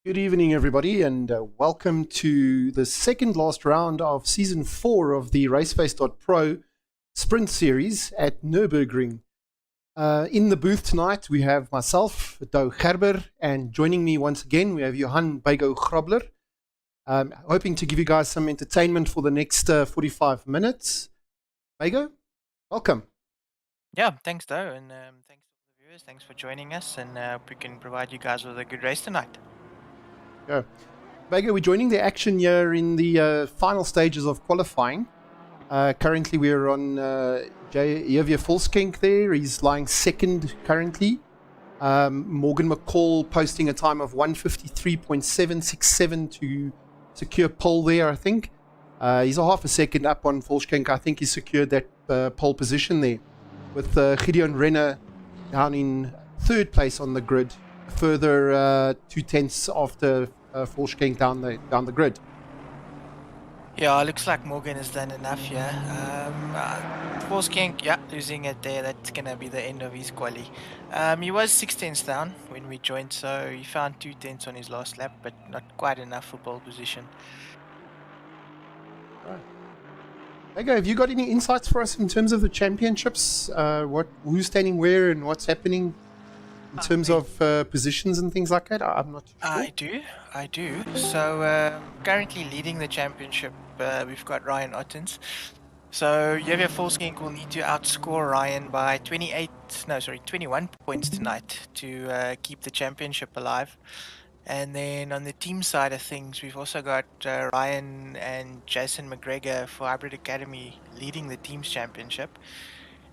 Good evening, everybody, and welcome to the second last round of Season 4 of the Raceface.Pro Sprint Series at Nurburgring. In the booth tonight, we have myself, Douw Gerber, and joining me once again, we have Johann Bago Grobler. Hoping to give you guys some entertainment for the next 45 minutes. Bago, welcome. Yeah, thanks, Douw, and thanks to the viewers. Thanks for joining us, and hope we can provide you guys with a good race tonight. Yeah. Bago, we're joining the action here in the final stages of qualifying. Currently, we're on Javier Volskenk there. He's lying second currently. Morgan Mccall posting a time of 1:53.767 to secure pole there, I think. He's a half a second up on Volskenk. I think he secured that pole position there, with Gideon Renner down in third place on the grid, further 2/10 after Volskenk down the grid. Yeah, looks like Morgan has done enough here. Volskenk, yeah, losing it there. That's going to be the end of his quali. He was 6/10 down when we joined, so he found 2/10 on his last lap, but not quite enough for pole position. Right. Bago, have you got any insights for us in terms of the championships? Who's standing where and what's happening in terms of positions and things like that? I'm not sure. I do. So currently leading the championship, we've got Ryan Ottens. So Javier Volskenk will need to outscore Ryan by 21 points tonight to keep the championship alive. And then on the team side of things, we've also got Ryan and Jason McGregor for Hybrid Academy leading the team's championship.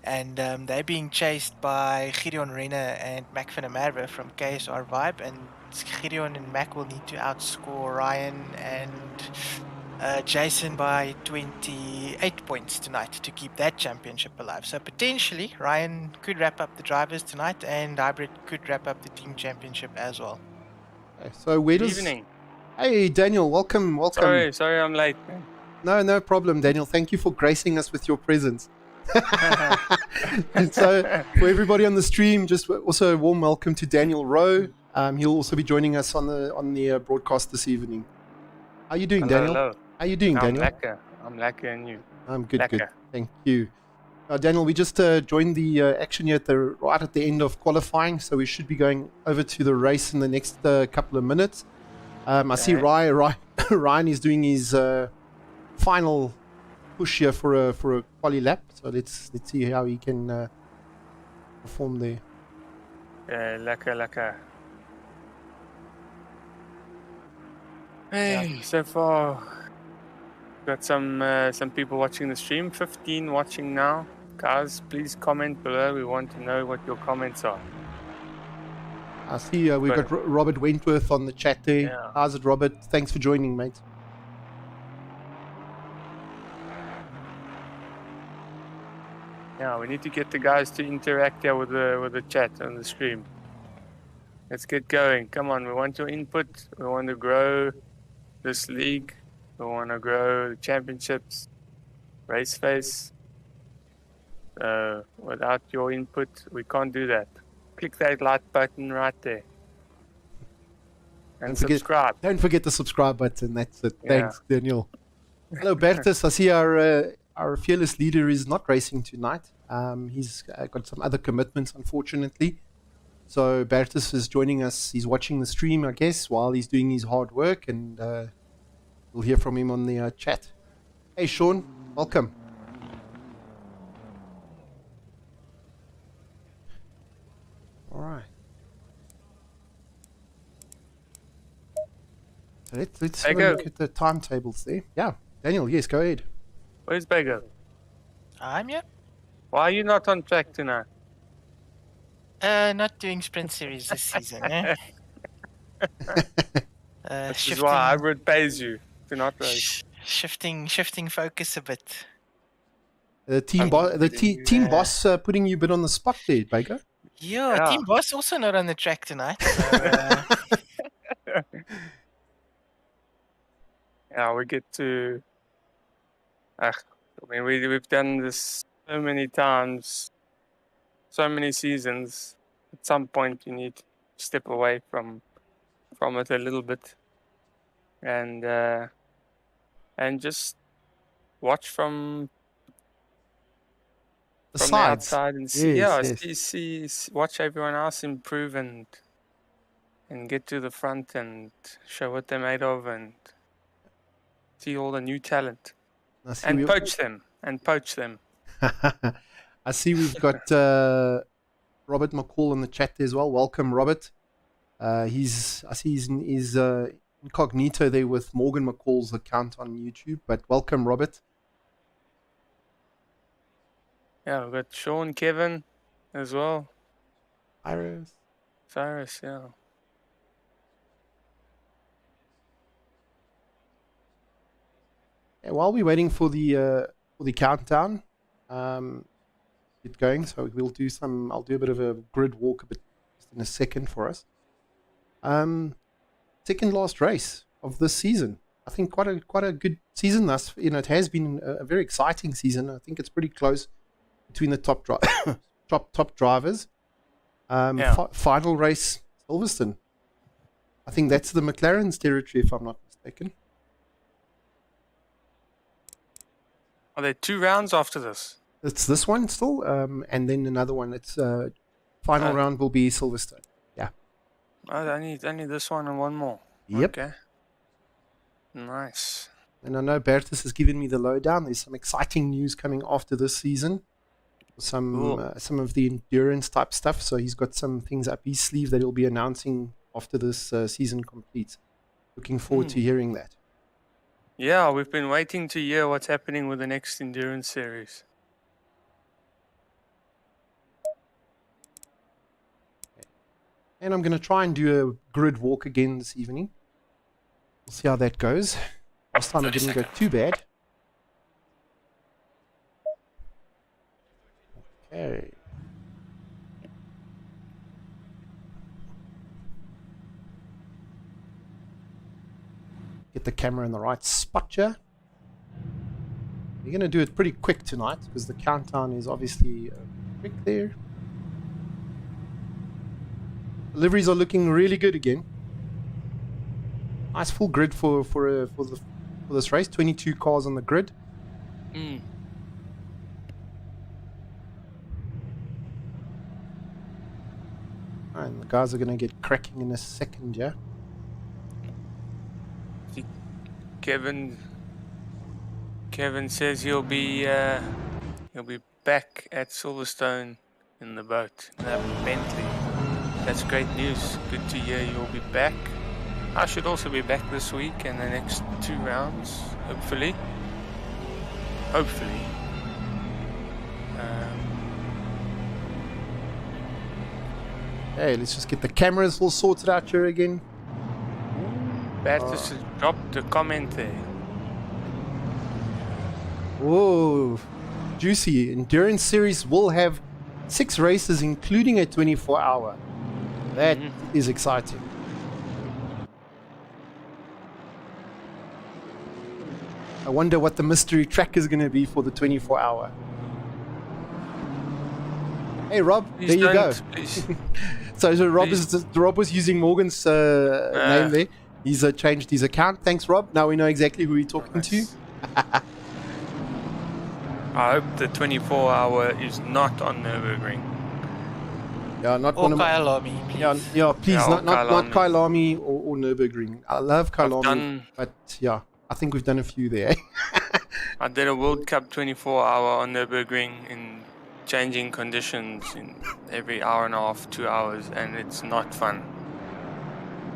And they're being chased by Gideon Renner and Mac van der Merwe from KSR Vibe. And Gideon and Mac will need to outscore Ryan and Jason by 28 points tonight to keep that championship alive. So potentially, Ryan could wrap up the drivers tonight, and Hybrid could wrap up the team championship as well. Okay, so where does... Good evening. Hey, Daniel, welcome. Sorry, I'm late. No problem, Daniel. Thank you for gracing us with your presence. And so, for everybody on the stream, just also a warm welcome to Daniel Rowe. He'll also be joining us on the broadcast this evening. How are you doing, Daniel? Hello. How are you doing, Daniel? I'm lekker, and you? I'm good, Lekker. good. Thank you. Daniel, we just joined the action here right at the end of qualifying, so we should be going over to the race in the next couple of minutes. I see Ryan is doing his final push here for a quali lap, so let's see how he can perform there. Lekker. Hey, so far got some people watching the stream. 15 watching now. Guys, please comment below. We want to know what your comments are. I see we've got Robert Wentworth on the chat there. Yeah. How's it, Robert? Thanks for joining, mate. Yeah, we need to get the guys to interact here with the chat on the stream. Let's get going. Come on, we want your input. We want to grow this league. We want to grow the championships, Raceface. Without your input, we can't do that. Click that like button right there. And subscribe. Don't forget the subscribe button. That's it. Thanks, Daniel. Hello, Bertus. I see our fearless leader is not racing tonight. He's got some other commitments, unfortunately. So Bertus is joining us. He's watching the stream, I guess, while he's doing his hard work, and we'll hear from him on the chat. Hey, Sean, welcome. All right. So let's have a look at the timetables there. Yeah, Daniel, yes, go ahead. Where's Bago? I'm here. Why are you not on track tonight? Not doing sprint series this season, eh? This is why Hybrid pays you to not race. Shifting focus a bit. The team boss putting you a bit on the spot there, Bago. Yeah, team boss also not on the track tonight. So, yeah, we get to... I mean, we've done this so many times, so many seasons. At some point, you need to step away from from it a little bit, and just watch from The the sides. outside and see, Yes, yeah, yes. watch everyone else improve and get to the front and show what they're made of and see all the new talent I see and poach them. I see we've got Robert Mccall in the chat there as well. Welcome, Robert. I see he's incognito there with Morgan McCall's account on YouTube, but welcome, Robert. Yeah, we've got Sean, Kevin as well. Cyrus, yeah. While we're waiting for the countdown, get going. So we'll do I'll do a bit of a grid walk just in a second for us. Second last race of this season. I think quite a good season. It has been a very exciting season. I think it's pretty close between the top drivers. Final race, Silverstone. I think that's the McLaren's territory, if I'm not mistaken. Are there 2 rounds after this? It's this one still, and then another one. It's final round will be Silverstone. Yeah. Only this one and one more. Yep. Okay. Nice. And I know Bertus has given me the lowdown. There's some exciting news coming after this season. Some of the endurance type stuff. So he's got some things up his sleeve that he'll be announcing after this season completes. Looking forward to hearing that. Yeah, we've been waiting to hear what's happening with the next endurance series. And I'm going to try and do a grid walk again this evening. We'll see how that goes. Last time it didn't go too bad. Okay. Get the camera in the right spot here. We're going to do it pretty quick tonight because the countdown is obviously quick there. Deliveries are looking really good again. Nice full grid for this race. 22 cars on the grid. And the guys are going to get cracking in a second, yeah. Kevin says he'll be back at Silverstone in the boat, in that Bentley. That's great news. Good to hear you'll be back. I should also be back this week and the next 2 rounds, hopefully. Hey, let's just get the cameras all sorted out here again. Bertus has dropped a comment there. Whoa, juicy. Endurance series will have 6 races, including a 24-hour. That is exciting. I wonder what the mystery track is going to be for the 24-hour. Hey, Rob, there you go. So Rob was using Morgan's name there. He's changed his account. Thanks, Rob. Now we know exactly who we're talking to. I hope the 24-hour is not on Nurburgring. Yeah, not or one of my... Kyalami, please. Yeah, please, not Kyalami or Nurburgring. I love Kyalami, but yeah, I think we've done a few there. I did a World Cup 24-hour on Nurburgring in changing conditions in every hour and a half, 2 hours, and it's not fun.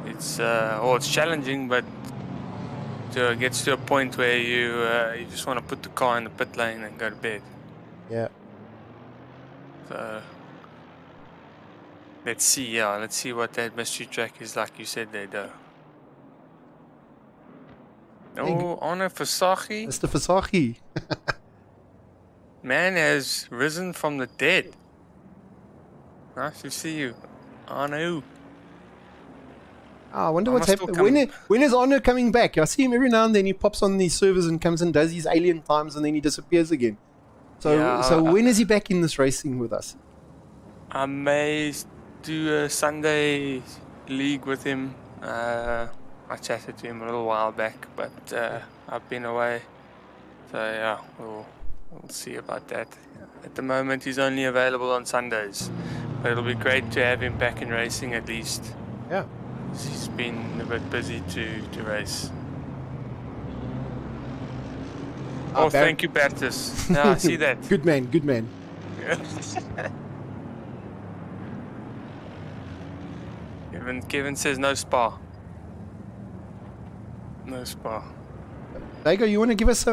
It's it's challenging, but it gets to a point where you just want to put the car in the pit lane and go to bed. Yeah. So let's see what that mystery track is like. You said there, Douw. Oh, Arno Versace. Mr. Versace. Man has risen from the dead. Nice to see you, Arno. I wonder what's happening. When is Arno coming back? I see him every now and then. He pops on these servers and comes and does his alien times, and then he disappears again. So when is he back in this racing with us? I may do a Sunday league with him I chatted to him a little while back, but I've been away. So yeah, we'll see about that. At the moment, he's only available on Sundays, but it'll be great to have him back in racing at least. Yeah. He's been a bit busy to race. Oh, thank you, Bertus. Yeah, I see that. Good man, good man. Kevin says no spa. No spa. Bago, you want to give us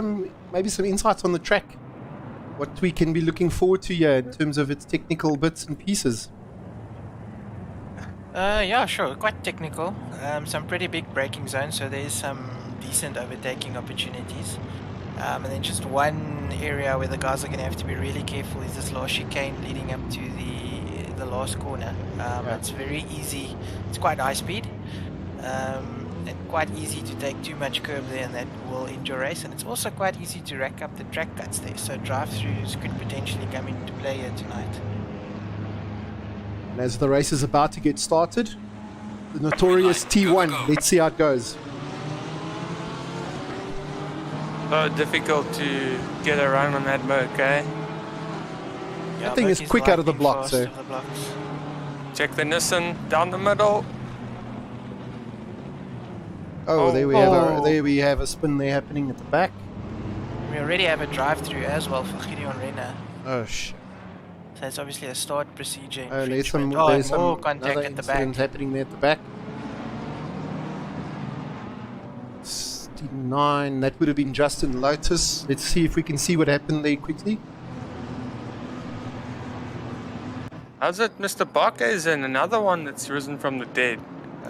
maybe some insights on the track? What we can be looking forward to here in terms of its technical bits and pieces? Yeah, sure. Quite technical. Some pretty big braking zones, so there's some decent overtaking opportunities. And then just one area where the guys are going to have to be really careful is this last chicane leading up to the last corner. It's very easy. It's quite high speed. And quite easy to take too much curb there, and that will end your race. And it's also quite easy to rack up the track cuts there, so drive-throughs could potentially come into play here tonight. And as the race is about to get started, the notorious T1, let's see how it goes. So difficult to get a run on that Merc, eh? Yeah, That thing is quick out of the block, so. Check the Nissan down the middle. Oh, there we have a spin there happening at the back. We already have a drive-through as well for Gideon Renner. Oh shit! So it's obviously a start procedure. Oh, there's more some contact at the back. happening there at the back. 69. That would have been Justin Lotus. Let's see if we can see what happened there quickly. How's it, Mr. Barker is in another one that's risen from the dead.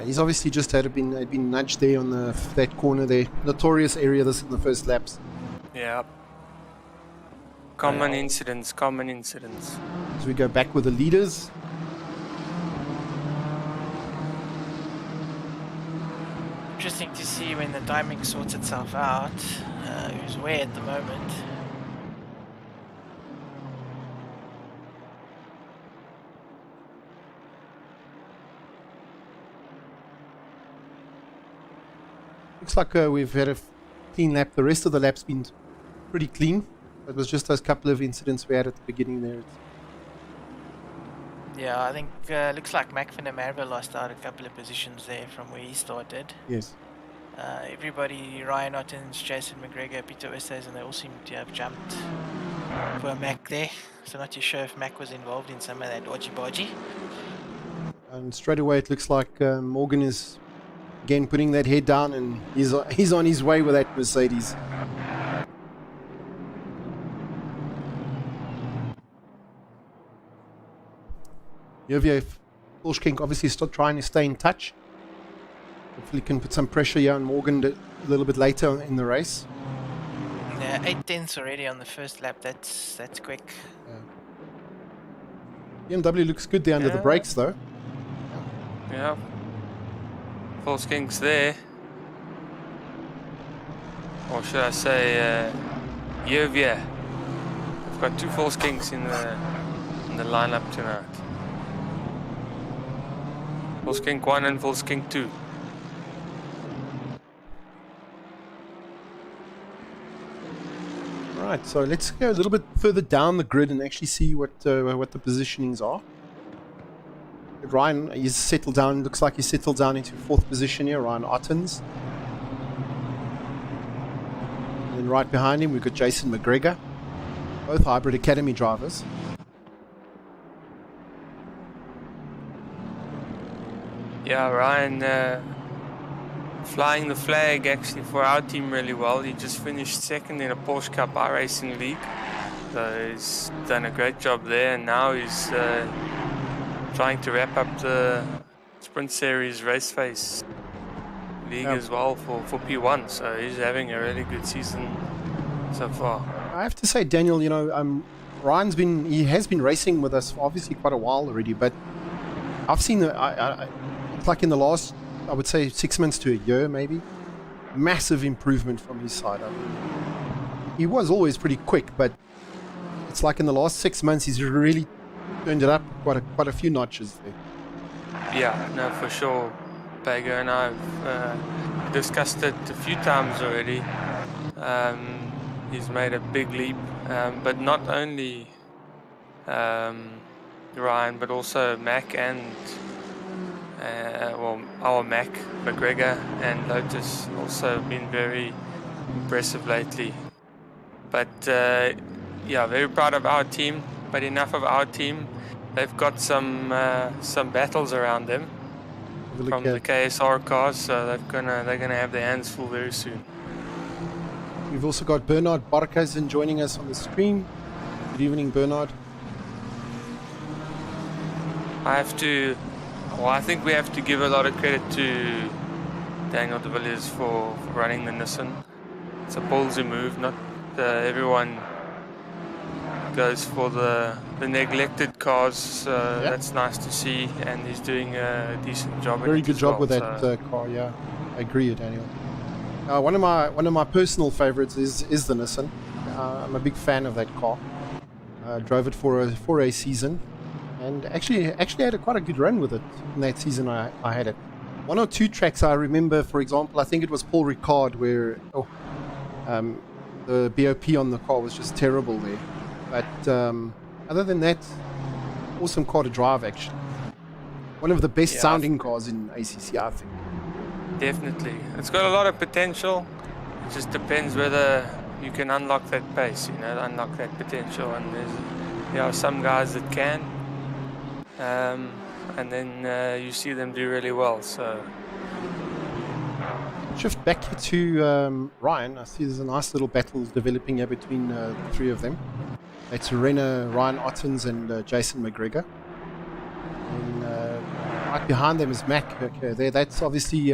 He's obviously just had been nudged there on that corner there. Notorious area this in the first laps. Yeah. Common incidents. As we go back with the leaders. Interesting to see when the timing sorts itself out, who's where at the moment. Looks like we've had a clean lap. The rest of the lap's been pretty clean. It was just those couple of incidents we had at the beginning there. Yeah, I think looks like Mac van der Merwe lost out a couple of positions there from where he started. Yes. Everybody, Ryan Ottens, Jason McGregor, Peter Oosthuizen, they all seem to have jumped for Mac there. So not too sure if Mac was involved in some of that dodgy-bodgy. And straight away it looks like Morgan is again putting that head down, and he's on his way with that Mercedes. Jovie Volschkenk obviously still trying to stay in touch. Hopefully can put some pressure here on Morgan a little bit later in the race. Yeah, 8/10 already on the first lap. That's quick. BMW looks good there under the brakes though. Yeah. Volschenk's there. Or should I say Jovie. We've got two Volschkenks in the lineup tonight. Volschkenk 1 and Volschkenk 2. Right, so let's go a little bit further down the grid and actually see what the positionings are. Ryan, he's settled down. Looks like he's settled down into 4th position here. Ryan Ottens. And then right behind him, we've got Jason McGregor, both Hybrid Academy drivers. Yeah, Ryan flying the flag actually for our team really well. He just finished 2nd in a Porsche Cup iRacing League. So he's done a great job there, and now he's trying to wrap up the Sprint Series Raceface League as well for P1. So he's having a really good season so far. I have to say, Daniel, you know, Ryan's has been racing with us for obviously quite a while already, but I've seen it's like in the last, I would say 6 months to a year maybe, massive improvement from his side. I mean, he was always pretty quick, but it's like in the last 6 months he's really turned it up quite a few notches there. Yeah, no, for sure. Bago and I have discussed it a few times already. He's made a big leap, but not only Ryan, but also Mac and our Mac, McGregor and Lotus also been very impressive lately. But yeah, very proud of our team. But enough of our team. They've got some battles around them from the KSR cars, so they're gonna have their hands full very soon. We've also got Bernard Barkhuizen joining us on the stream. Good evening, Bernard. I think we have to give a lot of credit to Daniel de Villiers for running the Nissan. It's a ballsy move. Not everyone goes for the neglected cars. That's nice to see, and he's doing a decent job. Very good job with that car. Yeah, I agree, Daniel. One of my personal favorites is the Nissan. I'm a big fan of that car. Drove it for a season, and actually had quite a good run with it in that season. I had it. One or two tracks I remember, for example, I think it was Paul Ricard, where the BOP on the car was just terrible there. But other than that, awesome car to drive, actually. One of the best sounding cars in ACC, I think. Definitely. It's got a lot of potential. It just depends whether you can unlock that pace, unlock that potential. And there are some guys that can. And then you see them do really well. So shift back to Ryan. I see there's a nice little battle developing here between the three of them. That's Ryan Ottens and Jason McGregor. And right behind them is Mac. Okay, that's obviously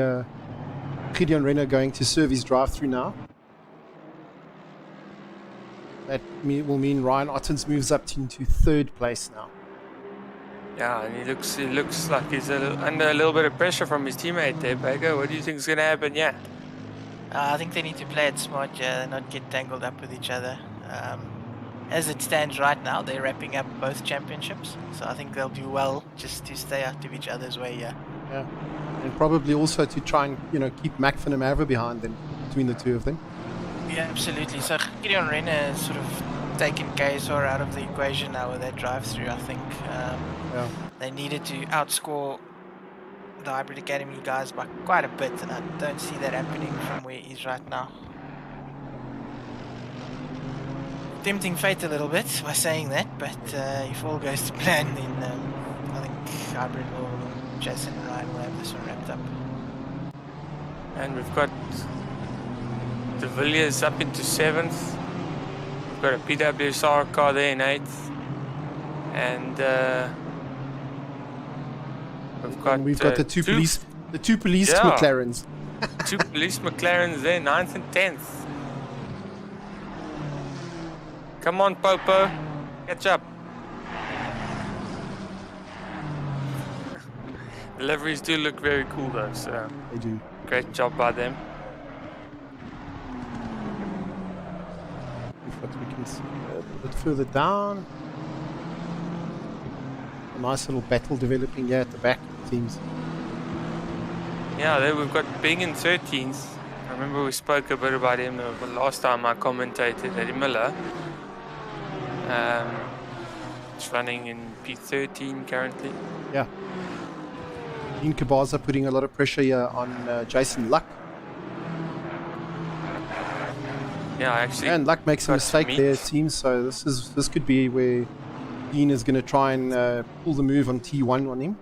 Gideon Renner going to serve his drive-through now. That will mean Ryan Ottens moves up into third place now. Yeah, and he looks like he's under a little bit of pressure from his teammate there, Bago. What do you think is going to happen? Yeah. I think they need to play it smart, not get tangled up with each other. As it stands right now, they're wrapping up both championships, so I think they'll do well just to stay out of each other's way. Yeah, and probably also to try and keep Mac van der Merwe behind them, between the two of them. Yeah, absolutely. So Gideon Renner has sort of taken KSR out of the equation now with that drive-through. I think they needed to outscore the Hybrid Academy guys by quite a bit, and I don't see that happening from where he's right now. Tempting fate a little bit by saying that, but if all goes to plan, then I think Hybrid Jason and Ryan will have this one wrapped up. And we've got De Villiers up into 7th. We've got a PWSR car there in 8th. And we've got the two police McLarens. Two police McLarens there, 9th and 10th. Come on, Popo, catch up. The liveries do look very cool though, so they do. Great job by them. What we can see a bit further down. A nice little battle developing here at the back, it seems. Yeah, there we've got Bing in 13th. I remember we spoke a bit about him the last time I commentated at Miller. It's running in P13 currently. Yeah. Dean Kabaza putting a lot of pressure here on Jason Luck. Yeah, actually. And Luck makes a mistake there, it seems. So this could be where Dean is going to try and pull the move on T1 on him.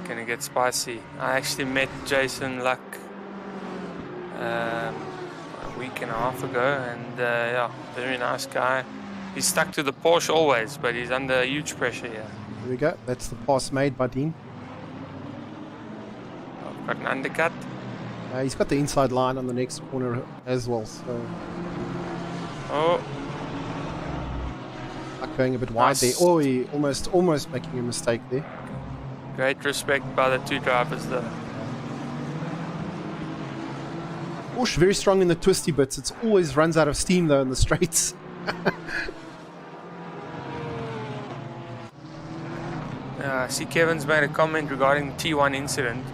Gonna get spicy. I actually met Jason Luck a week and a half ago, and very nice guy. He's stuck to the Porsche always, but he's under huge pressure here. There we go. That's the pass made by Dean. I've got an undercut. He's got the inside line on the next corner as well. So. Oh. Luck going a bit wide there. Oh, he almost making a mistake there. Great respect by the two drivers though. Porsche very strong in the twisty bits. It always runs out of steam though in the straights. I see Kevin's made a comment regarding the T1 incident.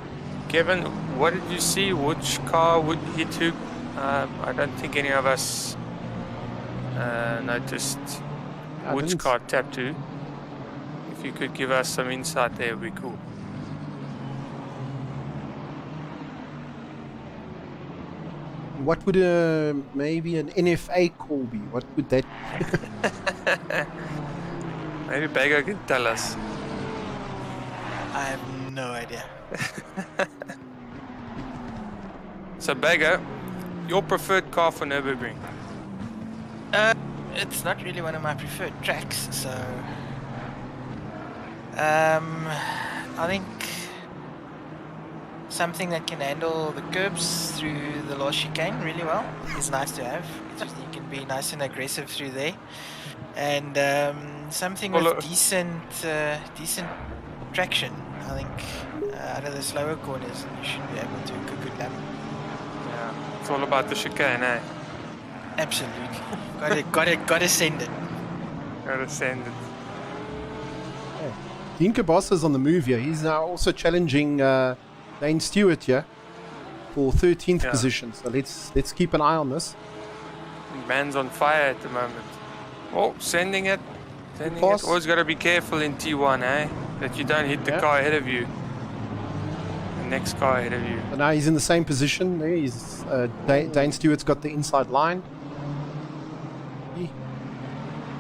Kevin, what did you see? Which car would hit who? I don't think any of us noticed which car tapped who. If you could give us some insight there, would be cool. What would maybe an NFA call be? What would that? Maybe Bago can tell us. I have no idea. So Bago, your preferred car for Nurburgring? It's not really one of my preferred tracks, so I think something that can handle the curbs through the last chicane really well is nice to have. You can be nice and aggressive through there, and something with decent traction. I think out of the slower corners, you should be able to cook a good lap. Yeah, it's all about the chicane, eh? Absolutely. Gotta send it. Gotta send it. Yeah. Dinka Boss is on the move here. He's now also challenging Dane Stewart here for 13th position. So let's keep an eye on this. Man's on fire at the moment. Oh, sending it. Always got to be careful in T1, eh? That you don't hit the car ahead of you. The next car ahead of you. And now he's in the same position. There he's Dane Stewart's got the inside line.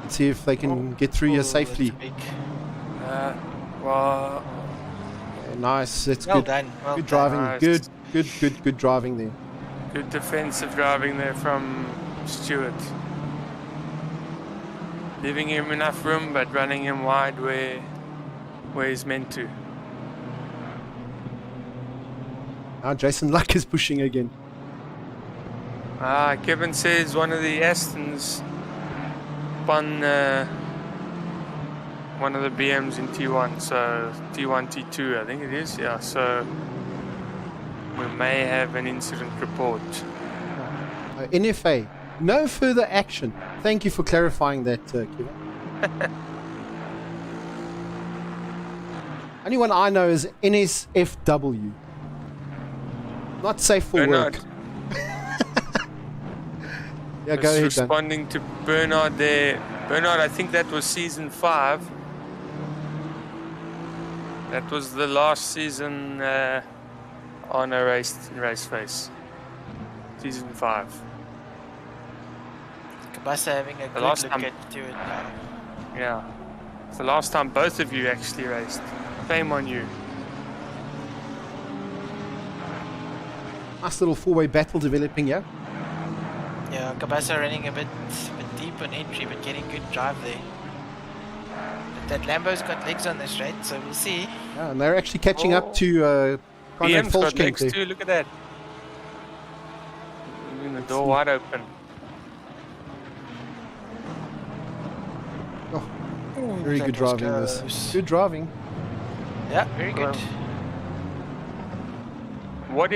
Let's see if they can get through here safely. Well, nice. That's well good. Done. Well good driving. Nice. Good driving there. Good defensive driving there from Stewart. Leaving him enough room, but running him wide where he's meant to. Now Jason Luck is pushing again. Kevin says one of the Astons spun one of the BMs in T1, so T1, T2 I think it is, yeah, so we may have an incident report. NFA, no further action. Thank you for clarifying that, Kevin. Only one I know is NSFW. Not safe for Bernard. work. Yeah, go ahead. Responding to Bernard there. Bernard, I think that was season 5. That was the last season on a Raceface. Season 5. Kabasa having a good look at it now. Yeah. It's the last time both of you actually raced. Shame on you. Nice little four-way battle developing here. Yeah, Kabasa running a bit deep on entry, but getting good drive there. But that Lambo's got legs on this straight, so we'll see. Yeah, and they're actually catching up to BM's got legs too, look at that. Leaving the door wide open. Oh, very good driving this. Good driving. Yeah, very good. What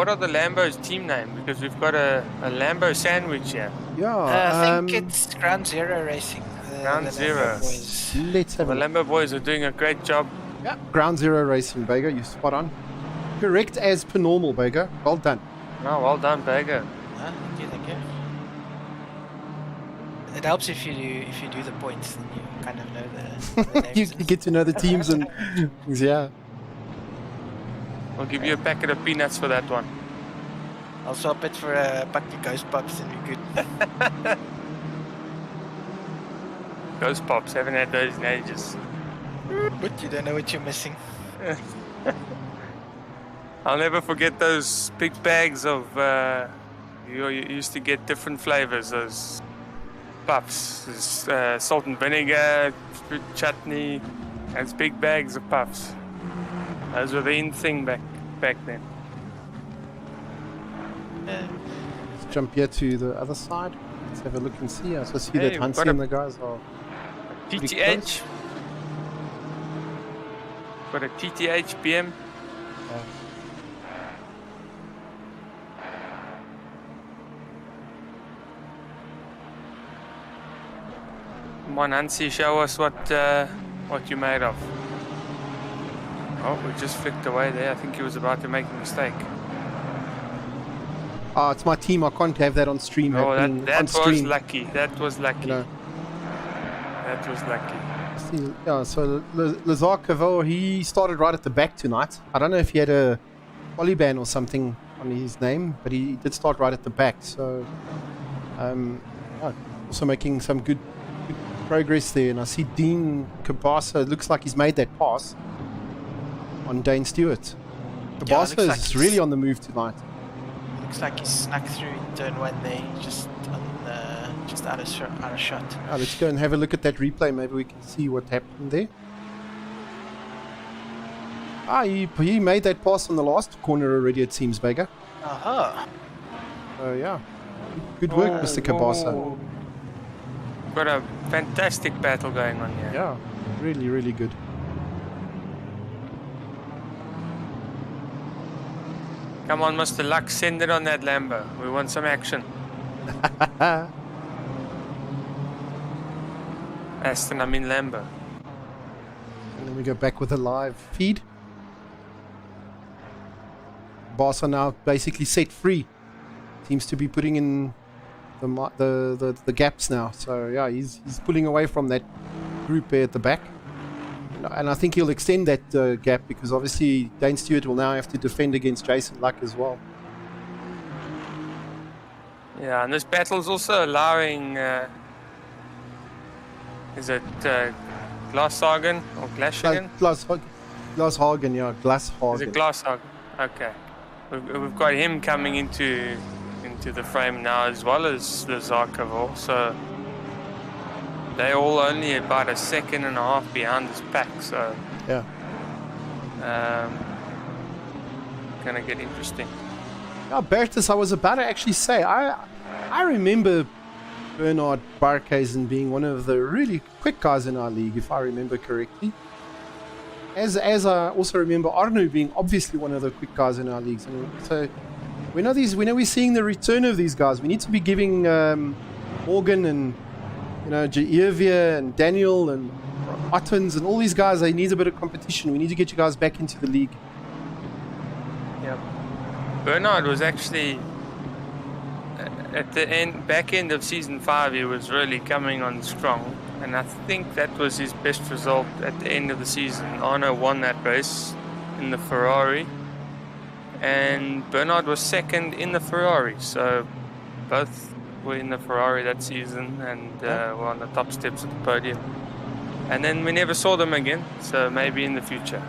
are the Lambo's team name? Because we've got a Lambo sandwich here. Yeah, I think it's Ground Zero Racing. Ground Zero. Let's have the Lambo boys are doing a great job. Yeah, Ground Zero Racing, Bago. You spot on. Correct as per normal, Bago. Well done. Oh, well done, Bago. Thank you. It helps if you do the points, then you kind of know the names. You get to know the teams and things, yeah. I'll give you a packet of peanuts for that one. I'll swap it for a bucket of Ghost Pops and we're good. Ghost Pops, haven't had those in ages. But you don't know what you're missing. I'll never forget those big bags of, you used to get different flavors, those puffs. Salt and vinegar, fruit chutney, and big bags of puffs. Those were the in thing back then. Let's jump here to the other side. Let's have a look and see. I also see that Hansi and the guys are TTH. Got a TTH BM. Come on, Hansi, show us what you're made of. Oh, we just flicked away there. I think he was about to make a mistake. Oh, it's my team. I can't have that on stream. Oh, happening that on was stream. lucky. That was lucky. You know. That was lucky. See, yeah, so Lazar Cavell, he started right at the back tonight. I don't know if he had a polyban or something on his name, but he did start right at the back. So, also making some good progress there. And I see Dean Cabasa, looks like he's made that pass on Dane Stewart. Cabasa is like really on the move tonight. Looks like he snuck through in turn 1 there, just out of shot. Let's go and have a look at that replay. Maybe we can see what happened there. He made that pass on the last corner already, it seems, Bago. Aha. Yeah. Good work, Mr. Cabasa. Got a fantastic battle going on here. Yeah, really, really good. Come on, Mr. Luck, send it on that Lambo. We want some action. Aston, I mean Lambo. And then we go back with a live feed. Barca now basically set free. Seems to be putting in the gaps now. So yeah, he's pulling away from that group there at the back. And I think he'll extend that gap because obviously Dane Stewart will now have to defend against Jason Luck as well. Yeah, and this battle is also allowing, is it Glashagen or Glashagen? Glashagen, yeah, Glashagen. Is it Glashagen? Okay. We've got him coming into the frame now as well as Lazar Cavell, so they're all only about a second and a half behind this pack, so yeah, gonna get interesting. Yeah, Bertus, I was about to actually say, I remember Bernard Barkhuizen being one of the really quick guys in our league, if I remember correctly. As I also remember Arno being obviously one of the quick guys in our leagues. So when are we seeing the return of these guys? We need to be giving Morgan and Jairvia and Daniel and Ottens and all these guys, they need a bit of competition. We need to get you guys back into the league. Yep. Bernard was actually at the back end of season 5, he was really coming on strong, and I think that was his best result at the end of the season. Arno won that race in the Ferrari, and Bernard was second in the Ferrari, so both were in the Ferrari that season and were on the top steps of the podium. And then we never saw them again, so maybe in the future.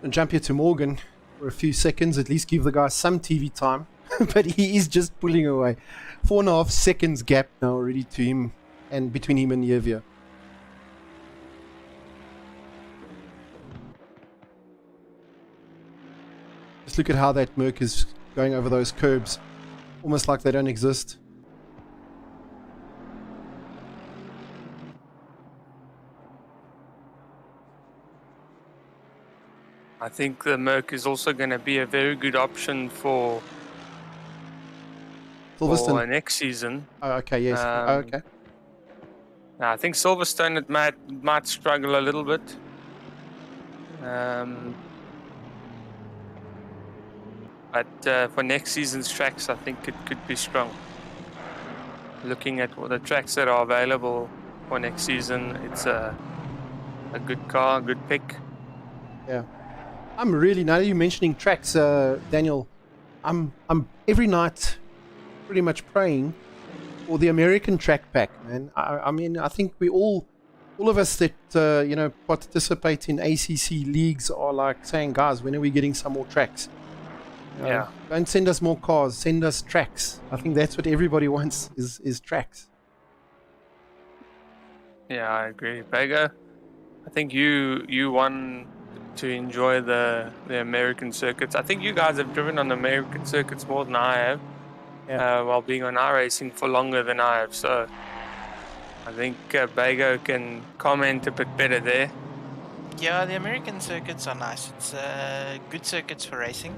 And jump here to Morgan for a few seconds, at least give the guy some TV time. But he is just pulling away. 4.5 seconds gap now already to him and between him and Jairvia. Just look at how that Merc is going over those curbs, almost like they don't exist. I think the Merc is also going to be a very good option for next season. Oh, okay, yes. Okay. I think Silverstone it might struggle a little bit. But for next season's tracks, I think it could be strong. Looking at the tracks that are available for next season, it's a good car, a good pick. Yeah. I'm really, now that you're mentioning tracks, Daniel, I'm every night pretty much praying for the American track pack, man. I mean, I think we all of us that, participate in ACC leagues are like saying, guys, when are we getting some more tracks? Yeah. Don't send us more cars, send us tracks. I think that's what everybody wants is tracks. Yeah, I agree. Bago, I think you won to enjoy the American circuits. I think you guys have driven on American circuits more than I have, while being on iRacing for longer than I have. So I think Bago can comment a bit better there. Yeah, the American circuits are nice. It's good circuits for racing.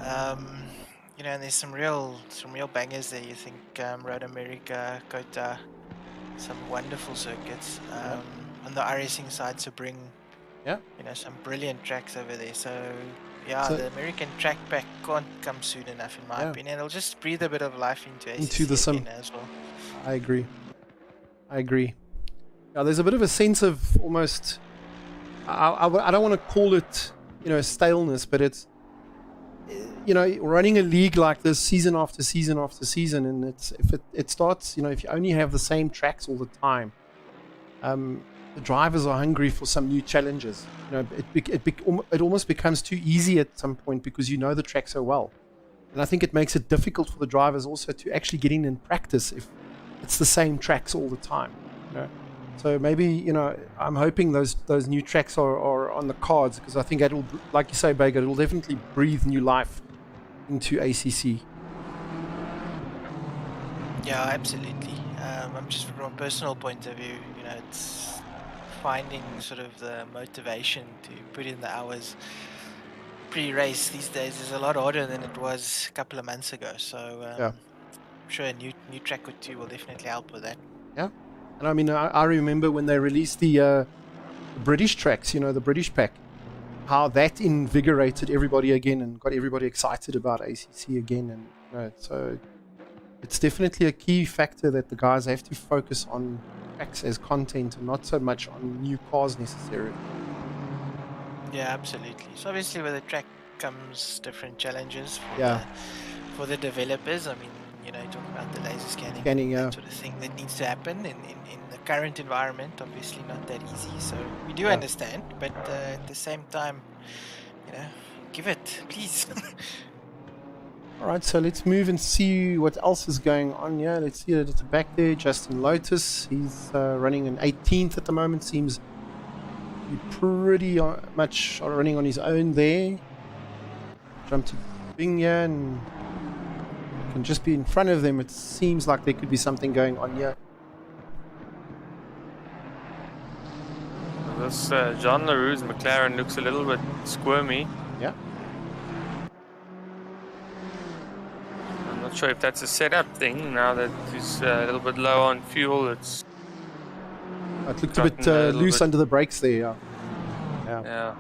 And there's some real bangers there. You think Road America, Kota, some wonderful circuits on the iRacing side. So bring some brilliant tracks over there. So yeah, the American track pack can't come soon enough, in my opinion. It'll just breathe a bit of life into the sim again as well. I agree. Yeah, there's a bit of a sense of almost, I don't want to call it, staleness, but it's, running a league like this season after season after season, and it starts, if you only have the same tracks all the time, the drivers are hungry for some new challenges. It almost becomes too easy at some point because the track so well, and I think it makes it difficult for the drivers also to actually get in and practice if it's the same tracks all the time. So maybe I'm hoping those new tracks are on the cards, because I think it'll, like you say, Bago, it'll definitely breathe new life into ACC. Yeah, absolutely. I'm just from a personal point of view, it's finding sort of the motivation to put in the hours pre-race these days is a lot harder than it was a couple of months ago. So I'm sure a new track or two will definitely help with that. Yeah. And I mean, I remember when they released the British tracks, the British pack, how that invigorated everybody again and got everybody excited about ACC again. And so it's definitely a key factor that the guys have to focus on tracks as content and not so much on new cars necessarily. Yeah, absolutely. So obviously with the track comes different challenges for the developers. I mean, you're talking about the laser scanning that sort of thing that needs to happen in the current environment. Obviously not that easy, so we do understand, but at the same time, give it, please. All right, so let's move and see what else is going on here. Let's see that at the back there, Justin Lotus. He's running an 18th at the moment. Seems to be pretty much running on his own there. Jump to Bing here and can just be in front of them. It seems like there could be something going on here. This John LaRue's McLaren looks a little bit squirmy. Yeah. I'm not sure if that's a setup thing. Now that he's a little bit low on fuel, it looked a bit loose under the brakes there. Yeah.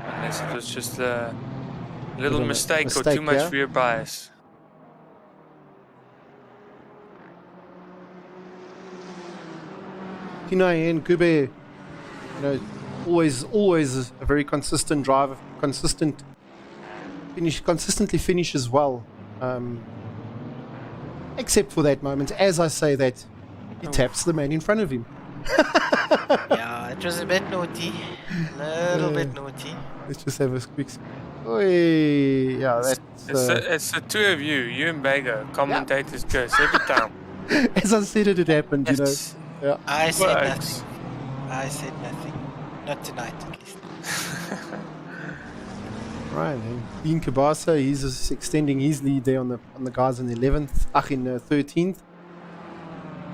Unless it was just a little mistake or too much rear bias. Tinay and Kube, always a very consistent driver, consistently finishes well. Except for that moment, as I say that, he taps the man in front of him. Yeah, it was a bit naughty. A little bit naughty. Let's just have a quick... Yeah, that's... It's the two of you and Bago, commentators curse every time. As I said it happened, Yeah. I said nothing. Not tonight, at least. Right, and Dean Kabasa, he's just extending his lead there on the guys in 13th.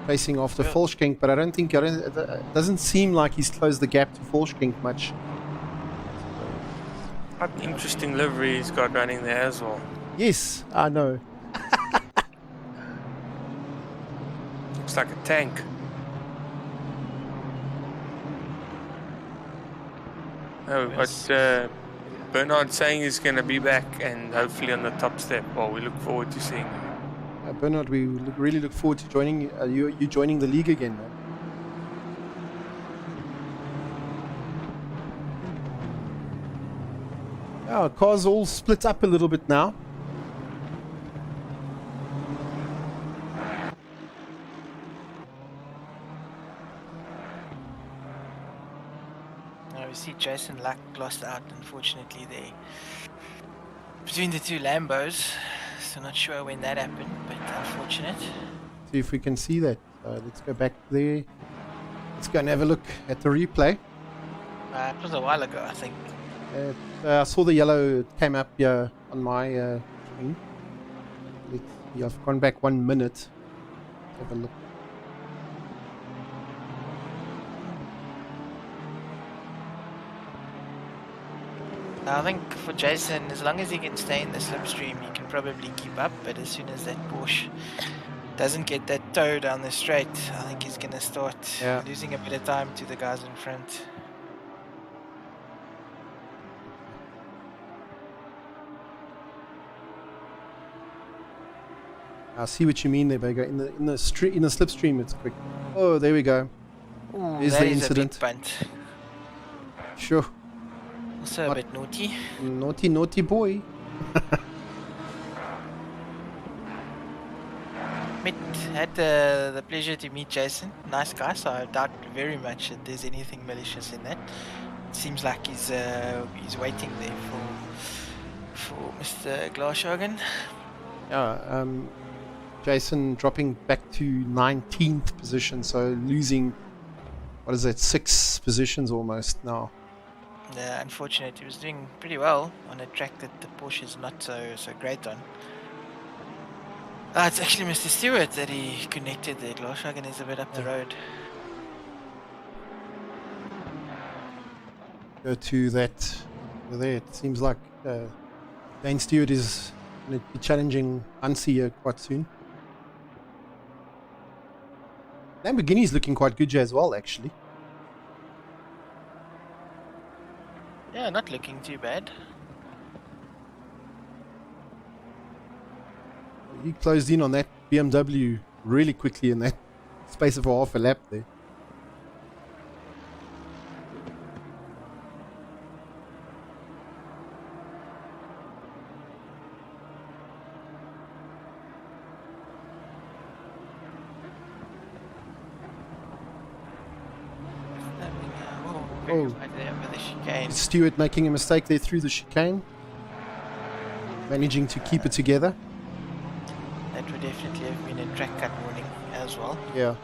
Facing after Volschenk, but it doesn't seem like he's closed the gap to Volschenk much. What interesting livery he's got running there as well. Yes, I know. Looks like a tank. Oh, but Bernard's saying he's going to be back and hopefully on the top step. Well, we look forward to seeing him. Bernard, we really look forward to joining you joining the league again, man. Yeah, cars all split up a little bit now. Now we see Jason Luck lost out, unfortunately, there between the two Lambos. So not sure when that happened, but unfortunate. See if we can see that. Let's go back there. Let's go and have a look at the replay. It was a while ago, I think. I saw the yellow. It came up here on my screen. I've gone back 1 minute. Let's have a look. I think for Jason, as long as he can stay in the slipstream, he can probably keep up. But as soon as that Porsche doesn't get that toe down the straight, I think he's going to start losing a bit of time to the guys in front. I see what you mean there, Bago. In the slipstream, it's quick. Oh, there we go. Ooh, There's that the is incident. a big bunt. Sure. Also a bit naughty. Naughty boy. Had the pleasure to meet Jason. Nice guy, so I doubt very much that there's anything malicious in that. It seems like he's waiting there for Mr. Glashagen. Yeah, Jason dropping back to 19th position, so losing, what is that, 6 positions almost now. Unfortunately, he was doing pretty well on a track that the Porsche is not so great on. It's actually Mr. Stewart that he connected there. Glashagen is a bit up the road. Go to that over there. It seems like Dane Stewart is going to be challenging Unsi here quite soon. Lamborghini's looking quite good as well, actually. Yeah, not looking too bad. He closed in on that BMW really quickly in that space of half a lap there. Stewart making a mistake there through the chicane. Managing to keep it together. That would definitely have been a track cut warning as well. Yeah.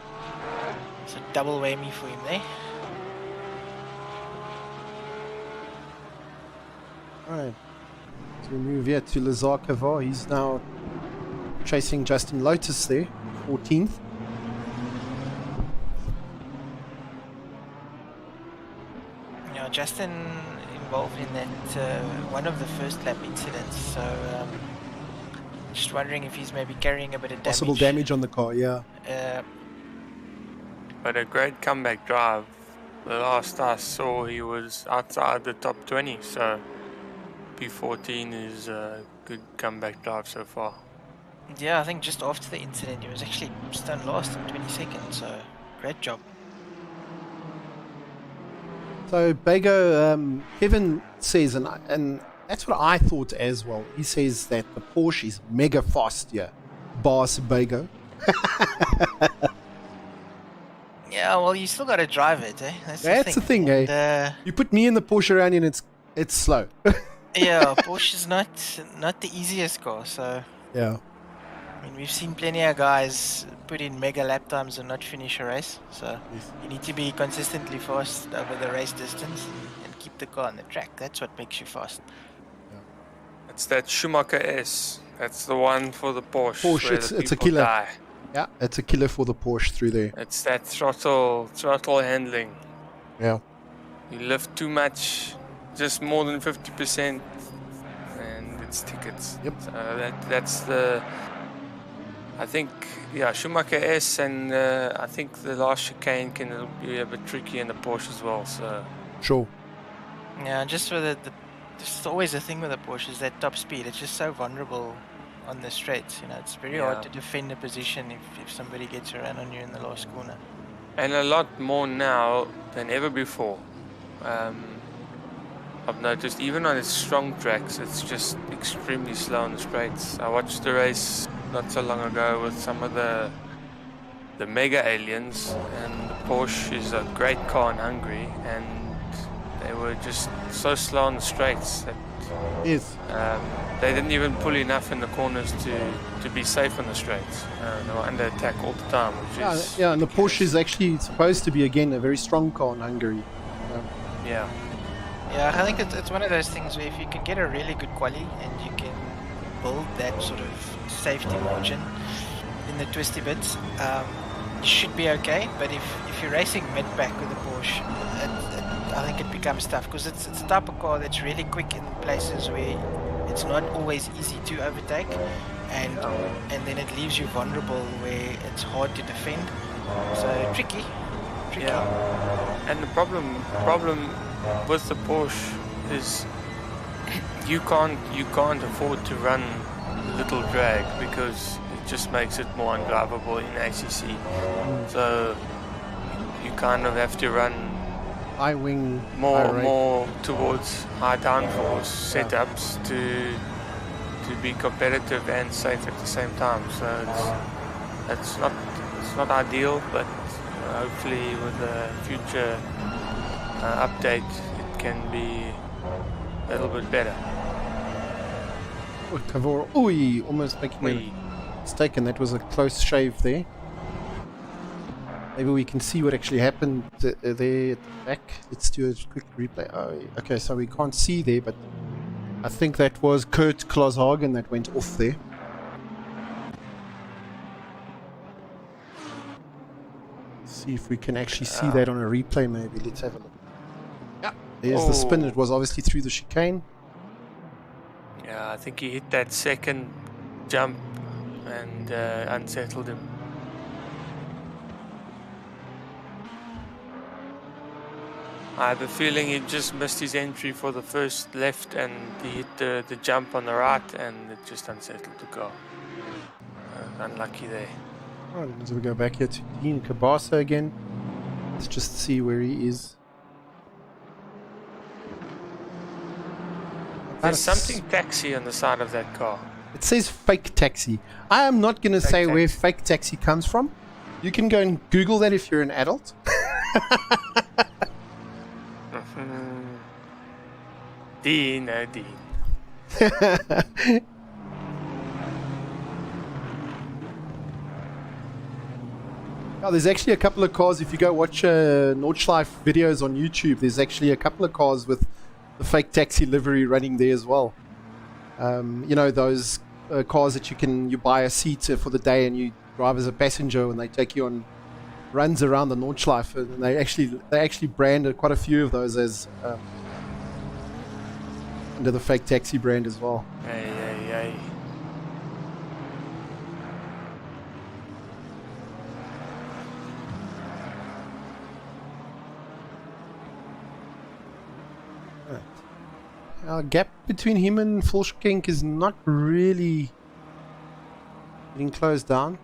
It's a double whammy for him there. Alright. So we move here to Lazar Kavar. He's now chasing Justin Lotus there, 14th. Yeah, Justin involved in that one of the first lap incidents, so just wondering if he's maybe carrying a bit of damage. Possible damage on the car, yeah. But a great comeback drive. The last I saw, he was outside the top 20, so P14 is a good comeback drive so far. Yeah, I think just after the incident, he was actually stunned last in 20 seconds, so great job. So Bago, Kevin says, and that's what I thought as well. He says that the Porsche is mega fast here. Boss Bago. Yeah, well, you still got to drive it, eh? That's the thing, and, eh? You put me in the Porsche around and it's slow. Yeah, Porsche's not the easiest car, so... Yeah. I mean, we've seen plenty of guys put in mega lap times and not finish a race, so you need to be consistently fast over the race distance and keep the car on the track. That's what makes you fast. Yeah. It's that Schumacher S. That's the one for the Porsche. It's a killer. Die. Yeah, it's a killer for the Porsche through there. It's that throttle handling. Yeah. You lift too much, just more than 50%, and it's tickets. Yep. So that's the... I think, yeah, Schumacher S, and I think the last chicane can be a bit tricky in the Porsche as well. So sure. Yeah, just for there's always a thing with the Porsche is that top speed. It's just so vulnerable on the straights. You know, it's very hard to defend a position if somebody gets around on you in the last corner. And a lot more now than ever before. I've noticed even on its strong tracks, it's just extremely slow on the straights. I watched the race not so long ago with some of the mega aliens, and the Porsche is a great car in Hungary, and they were just so slow on the straights that they didn't even pull enough in the corners to be safe on the straights. They were under attack all the time, which is yeah, and the Porsche is actually supposed to be again a very strong car in Hungary. Yeah, I think it's one of those things where if you can get a really good quali and you can build that sort of safety margin in the twisty bits, you should be okay. But if you're racing mid-pack with a Porsche, I think it becomes tough because it's a type of car that's really quick in places where it's not always easy to overtake, and then it leaves you vulnerable where it's hard to defend. So tricky. Yeah, and the problem with the Porsche is you can't afford to run little drag because it just makes it more undrivable in ACC. So you kind of have to run high wing, more towards high downforce setups to be competitive and safe at the same time. So it's not ideal, but hopefully with a future update it can be a little bit better. Ooh, almost making a mistake, and that was a close shave there. Maybe we can see what actually happened there at the back. Let's do a quick replay. Oh, okay, so we can't see there, but I think that was Kurt Klaushagen that went off there. See if we can actually see that on a replay. Maybe let's have a look. Yeah, there's the spin. It was obviously through the chicane. Yeah, I think he hit that second jump and unsettled him. I have a feeling he just missed his entry for the first left, and he hit the jump on the right, and it just unsettled the car. Unlucky there. Alright, so we go back here to Dean Cabasa again. Let's just see where he is. There's something taxi on the side of that car. It says fake taxi. I am not going to say where fake taxi comes from. You can go and Google that if you're an adult. Dean. Oh, there's actually a couple of cars. If you go watch Nordschleife videos on YouTube, there's actually a couple of cars with the fake taxi livery running there as well. You know, those cars that you buy a seat for the day and you drive as a passenger, and they take you on runs around the Nordschleife, and they actually brand quite a few of those as under the fake taxi brand as well. Hey. Our gap between him and Volkskenk is not really getting closed down.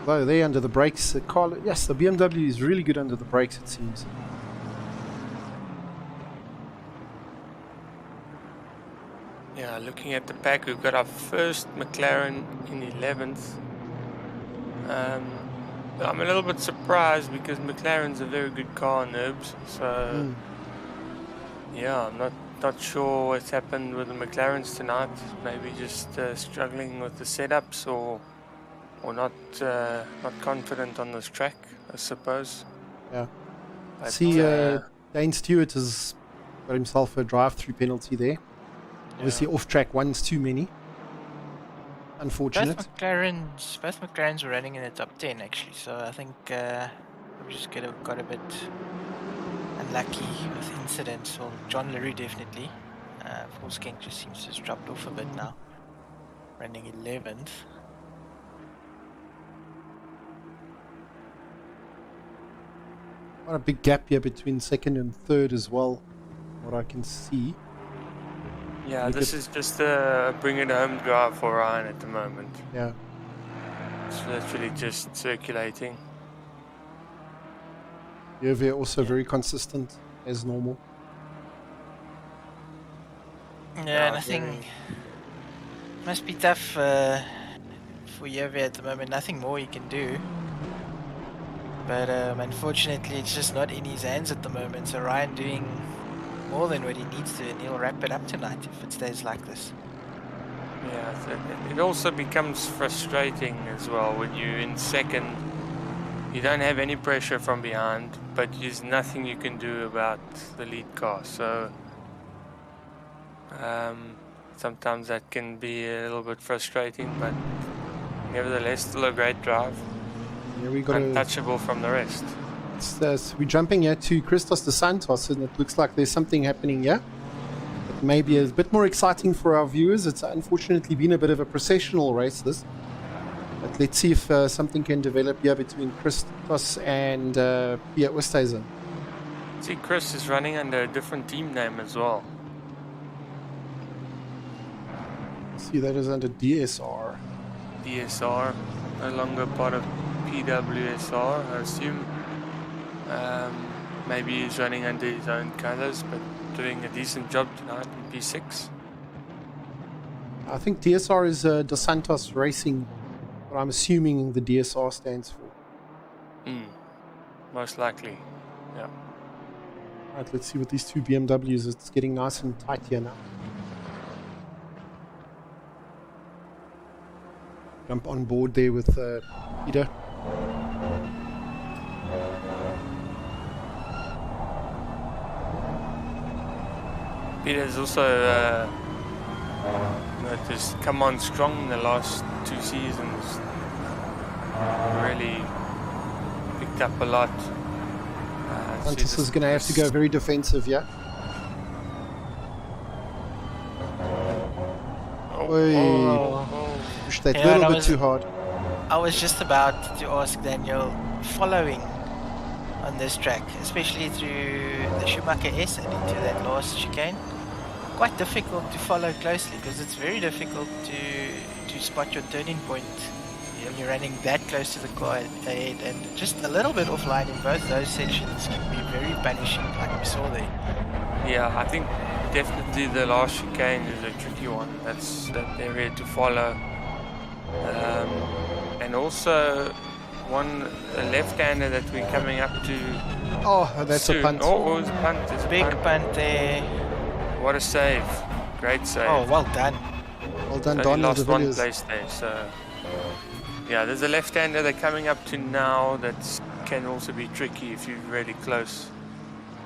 Though they're under the brakes. Yes, the BMW is really good under the brakes, it seems. Yeah, looking at the pack, we've got our first McLaren in 11th. I'm a little bit surprised because McLaren's a very good car, Nurbs. So, yeah, I'm not sure what's happened with the McLarens tonight. Maybe just struggling with the setups, or not confident on this track, I suppose. Yeah. But, see, Dane Stewart has got himself a drive-through penalty there. Obviously, off-track one's too many. Unfortunate. Both McLarens were running in the top 10 actually, so I think we just got a bit unlucky with incidents. Well, John LaRue definitely. Volkskenk just seems to have dropped off a bit now. Running 11th. Quite a big gap here between second and third as well, what I can see. Yeah, this is just a bring it home drive for Ryan at the moment. Yeah. It's literally just circulating. Gerber also very consistent as normal. Yeah, nothing. Must be tough for Gerber at the moment. Nothing more he can do. But unfortunately, it's just not in his hands at the moment. So Ryan doing more than what he needs to, and he'll wrap it up tonight if it stays like this. Yeah, it also becomes frustrating as well when you're in second. You don't have any pressure from behind, but there's nothing you can do about the lead car. So sometimes that can be a little bit frustrating, but nevertheless, still a great drive. Yeah, we got untouchable from the rest. So we're jumping here to Christos De Santos, and it looks like there's something happening here. It may be a bit more exciting for our viewers. It's unfortunately been a bit of a processional race, this. But let's see if something can develop here between Christos and Pierre Oosthuizen. See, Chris is running under a different team name as well. See, that is under DSR. DSR, no longer part of PWSR, I assume. Maybe he's running under his own colors, but doing a decent job tonight in P6. I think DSR is De Santos Racing, what I'm assuming the DSR stands for. Most likely, yeah. Right, let's see what these two BMWs, it's getting nice and tight here now. Jump on board there with Peter. Peter's also just come on strong in the last 2 seasons. Really picked up a lot. Santos is going to have to go very defensive, yeah? Push that little bit too hard. I was just about to ask Daniel, following on this track, especially through the Schumacher S and into that last chicane, quite difficult to follow closely because it's very difficult to spot your turning point when you're running that close to the car ahead, and just a little bit offline in both those sections can be very punishing, like we saw there. Yeah, I think definitely the last chicane is a tricky one. That's that area to follow. And also a left-hander that we're coming up to. Oh, that's soon. a punt. Oh, it was a punt. It's a Big punt there. What a save. Great save. Oh, well done. Well done, Only Don. lost one place there, so yeah, there's a left-hander they're coming up to now that can also be tricky if you're really close,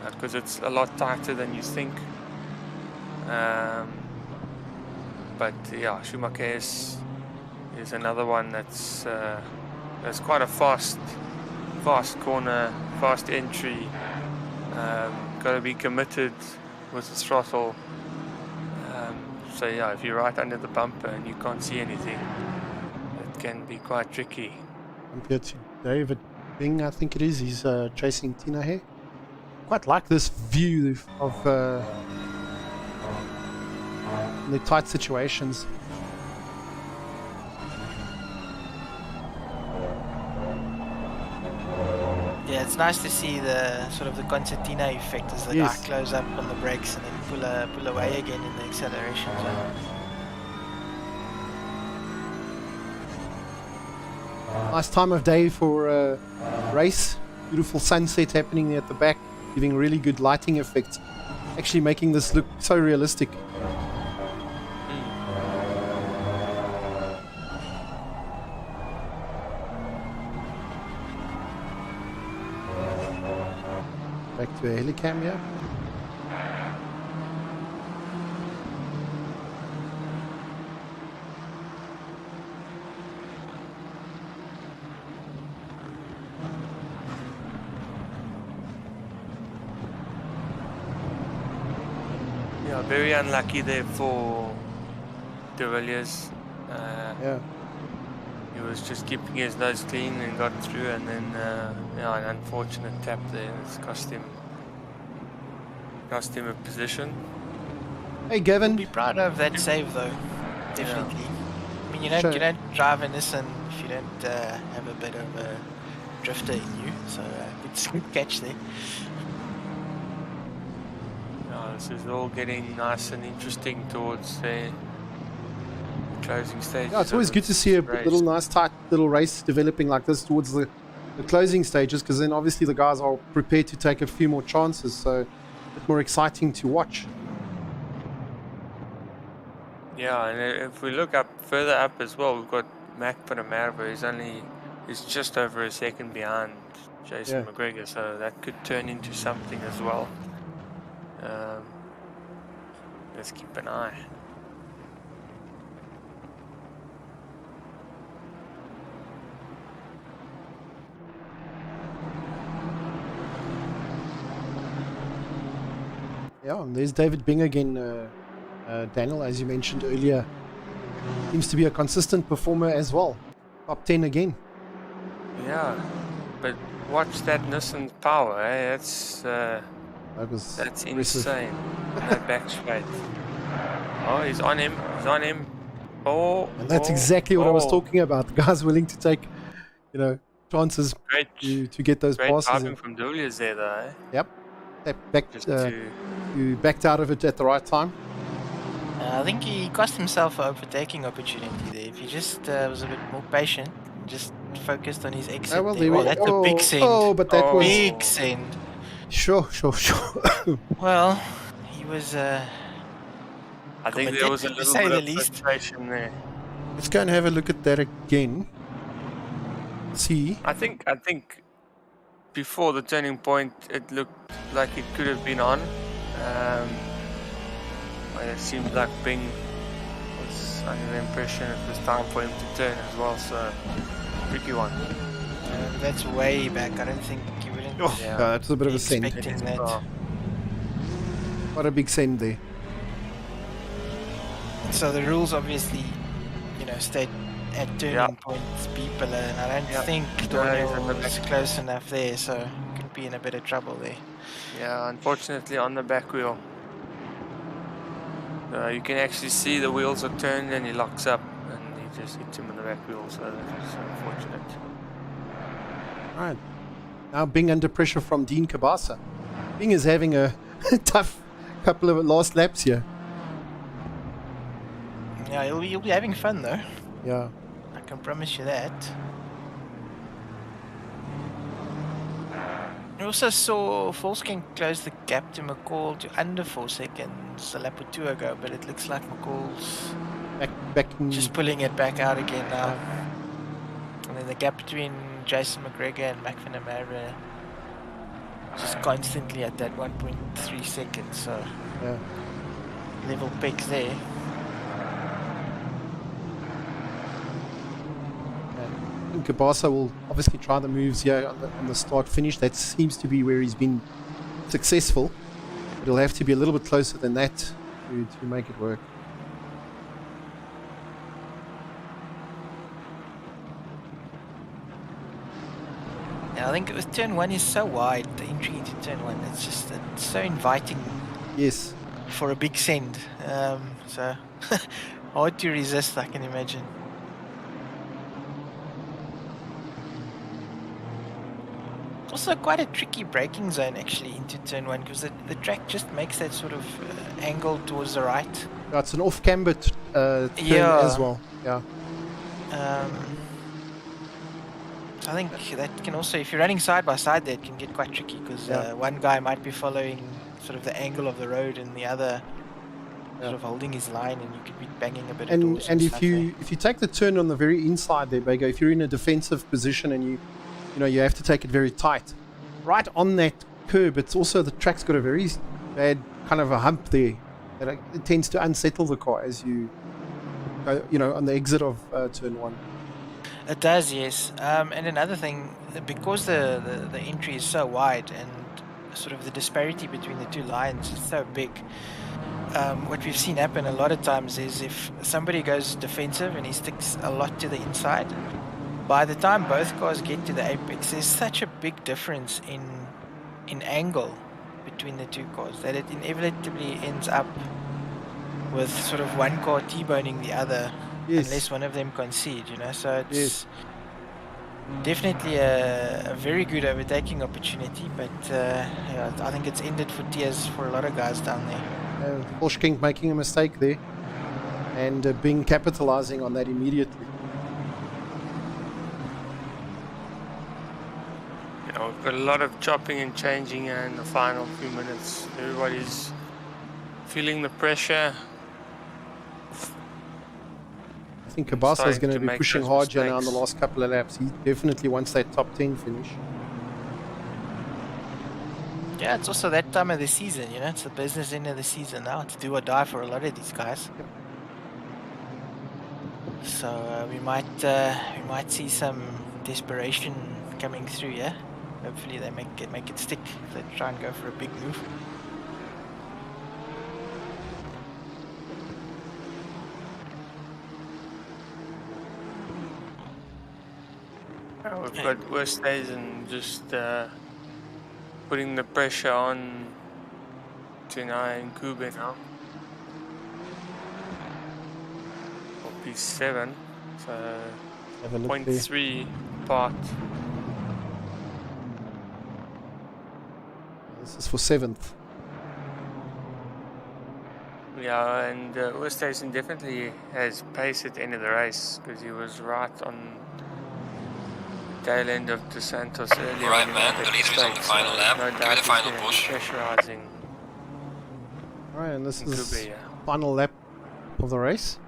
because it's a lot tighter than you think. But yeah, Schumacher is another one that's quite a fast corner, fast entry. Got to be committed with the throttle. So yeah, if you're right under the bumper and you can't see anything, it can be quite tricky. Compared to David Bing, I think it is. He's chasing Tina here. Quite like this view of the tight situations. Yeah, it's nice to see the sort of the concertina effect as the guy close up on the brakes and then pull away again in the acceleration zone. Nice time of day for a race. Beautiful sunset happening there at the back, giving really good lighting effects. Actually making this look so realistic. Back to a helicam here. Yeah, very unlucky there for De Villiers. Yeah. He was just keeping his nose clean and got through, and then an unfortunate tap there. It's cost him a position. Hey Gavin. Be proud of that save though, definitely. Yeah. I mean, you don't drive in this and if you don't have a bit of a drifter in you, so it's a good catch there. This is all getting nice and interesting towards the closing stage. Yeah, it's always good to see a little nice tight little race developing like this towards the closing stages, because then obviously the guys are prepared to take a few more chances, so a bit more exciting to watch. Yeah, and if we look further up as well, we've got Mac Panamerva. He's just over a second behind Jason McGregor, so that could turn into something as well. Let's keep an eye. Yeah, and there's David Bing again, Daniel, as you mentioned earlier. Seems to be a consistent performer as well. Top 10 again. Yeah, but watch that Nissan power, eh? That's Impressive. insane. That back straight. Oh, he's on him. He's on him. Oh, And that's exactly what I was talking about. The guy's willing to take, chances Great, to get those great passes. driving from Douw there, though. Eh? Yep. You backed out of it at the right time. I think he cost himself an overtaking opportunity there. If he just was a bit more patient, just focused on his exit. That's a big send. Oh, but that was big send. Sure. Well, he was. I think there was a little bit of frustration there. Let's go and have a look at that again. See. I think before the turning point, it looked like it could have been on. It seemed like Bing was under the impression it was time for him to turn as well, so tricky one. That's way back. I don't think he wouldn't. That's a bit of a send. Expecting that. What a big send there. So the rules obviously, state at turning points be below, and I don't think Daniel was close enough there, so he could be in a bit of trouble there. Yeah, unfortunately on the back wheel. You can actually see the wheels are turned and he locks up and he just hits him on the back wheel, so that's unfortunate. Alright. Now Bing under pressure from Dean Kabasa. Bing is having a tough couple of last laps here. Yeah, he'll be having fun though. Yeah. I can promise you that. We also saw Volkswagen close the gap to Mccall to under 4 seconds a lap or two ago, but it looks like McCall's back just pulling it back out again now. And then the gap between Jason McGregor and McNamara just constantly at that 1.3 seconds, so level pegs there. Kabasa will obviously try the moves here on the start finish. That seems to be where he's been successful, but he'll have to be a little bit closer than that to make it work. Yeah, I think it was turn 1 is so wide, the entry into turn 1, it's so inviting. Yes. For a big send, so hard to resist, I can imagine. Also quite a tricky braking zone actually into turn 1, because the track just makes that sort of angle towards the right. Yeah, it's an off-camber turn as well. Yeah. I think that can also, if you're running side by side there, it can get quite tricky, because one guy might be following sort of the angle of the road and the other sort of holding his line, and you could be banging a bit of doors and if you take the turn on the very inside there, Bago, if you're in a defensive position and you have to take it very tight. Right on that curb, it's also the track's got a very bad kind of a hump there that it tends to unsettle the car as you go, on the exit of turn 1. It does, yes. And another thing, because the entry is so wide and sort of the disparity between the two lines is so big, what we've seen happen a lot of times is if somebody goes defensive and he sticks a lot to the inside, by the time both cars get to the apex, there's such a big difference in angle between the two cars that it inevitably ends up with sort of one car T-boning the other, unless one of them concede, so it's definitely a very good overtaking opportunity, but I think it's ended for tears for a lot of guys down there. Volkswagen making a mistake there and Bing capitalizing on that immediately. We've got a lot of chopping and changing in the final few minutes. Everybody's feeling the pressure. I think Kabasa is going to be pushing hard now in the last couple of laps. He definitely wants that top 10 finish. Yeah, it's also that time of the season, it's the business end of the season now. It's do or die for a lot of these guys. Yep. So we might see some desperation coming through, Hopefully they make it stick if they try and go for a big move. We've got worst days and just putting the pressure on Tenai and Kube now. For P7, so Have a look there. 0.3 apart. This is for 7th. Yeah, and Oosthuizen definitely has pace at the end of the race because he was right on the tail end of De Santos earlier. Right, when he man, made the that leader is on mistake, the final so lap. no Give doubt it a he's final gonna be push. pressurizing All right, and this is Kube, yeah. final lap of the race.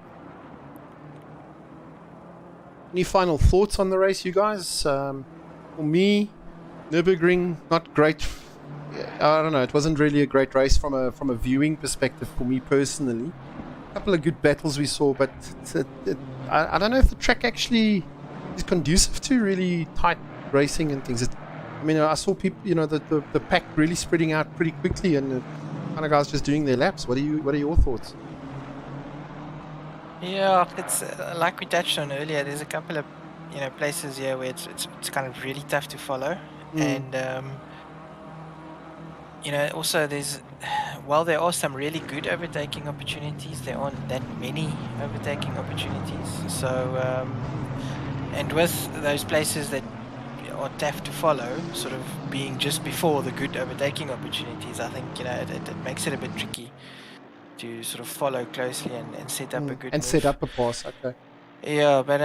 Any final thoughts on the race, you guys? For me, Nurburgring, not great. I don't know. It wasn't really a great race from a viewing perspective for me personally. A couple of good battles we saw, but I don't know if the track actually is conducive to really tight racing and things. I mean, I saw people, the pack really spreading out pretty quickly, and kind of guys just doing their laps. What are your thoughts? Yeah, it's like we touched on earlier. There's a couple of places here where it's kind of really tough to follow, and also while there are some really good overtaking opportunities, there aren't that many overtaking opportunities. So and with those places that are tough to follow, sort of being just before the good overtaking opportunities, I think it makes it a bit tricky to sort of follow closely and set up a good and move. set up a pass. Okay. Yeah, but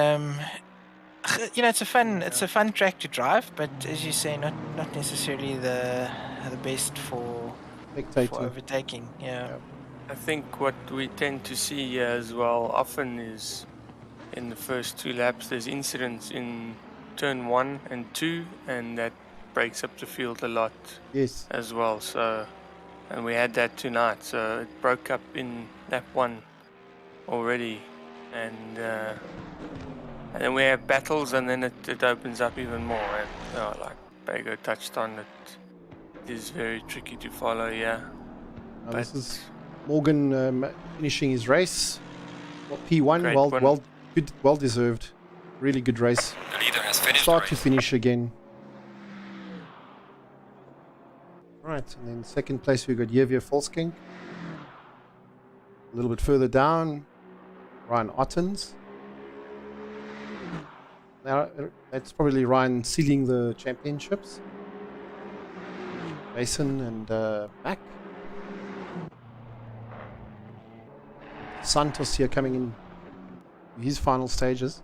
it's a fun track to drive, but as you say, not necessarily the best for Spectating. overtaking. Yeah. Yeah. I think what we tend to see here as well often is in the first 2 laps there's incidents in turn 1 and 2, and that breaks up the field a lot. Yes. As well. So, and we had that tonight. So it broke up in lap 1 already, and then we have battles, and then it opens up even more. And like Bago touched on, it is very tricky to follow. Yeah. Now this is Morgan finishing his race. P1, Great well deserved. Really good race. The leader has finished Start the to race. finish again. Right, and then second place we got Javier Volsking. A little bit further down, Ryan Ottens. Now that's probably Ryan sealing the championships. Mason and Mac. Santos here coming in his final stages.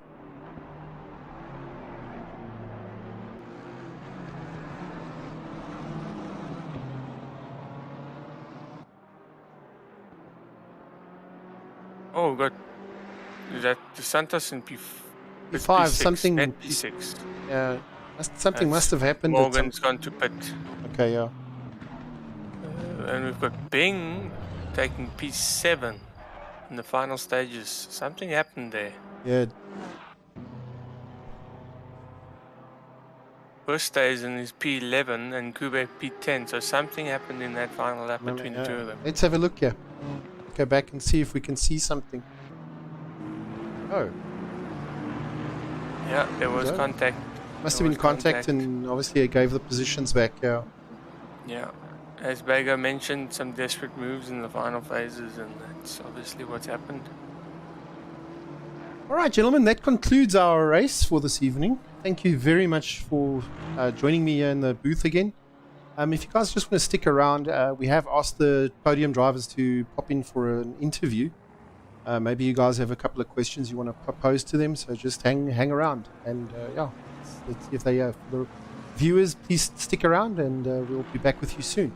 Oh, got is that De Santos and P5, P6, something. not P6. Yeah, something must have happened. Morgan's gone to pit. Okay, yeah. And we've got Bing taking P7 in the final stages. Something happened there. Yeah. First stays in his P11 and Kube P10. So something happened in that final lap between the two of them. Let's have a look here. Go back and see if we can see something. Oh. Yeah, there was contact. Must have been contact, and obviously it gave the positions back. Yeah. Yeah. As Bago mentioned, some desperate moves in the final phases, and that's obviously what's happened. All right, gentlemen, that concludes our race for this evening. Thank you very much for joining me here in the booth again. If you guys just want to stick around, we have asked the podium drivers to pop in for an interview. Maybe you guys have a couple of questions you want to propose to them, so just hang around. And if they for the viewers, please stick around, and we'll be back with you soon.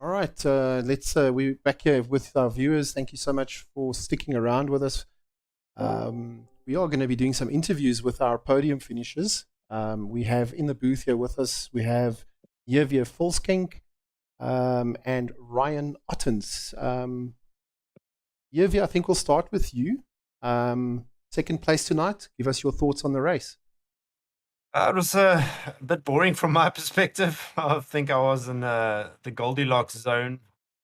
All right, we're back here with our viewers. Thank you so much for sticking around with us. We are going to be doing some interviews with our podium finishers. We have in the booth here with us, we have Javier Volskenk and Ryan Ottens. Javier, I think we'll start with you. Second place tonight. Give us your thoughts on the race. It was a bit boring from my perspective. I think I was in the Goldilocks zone,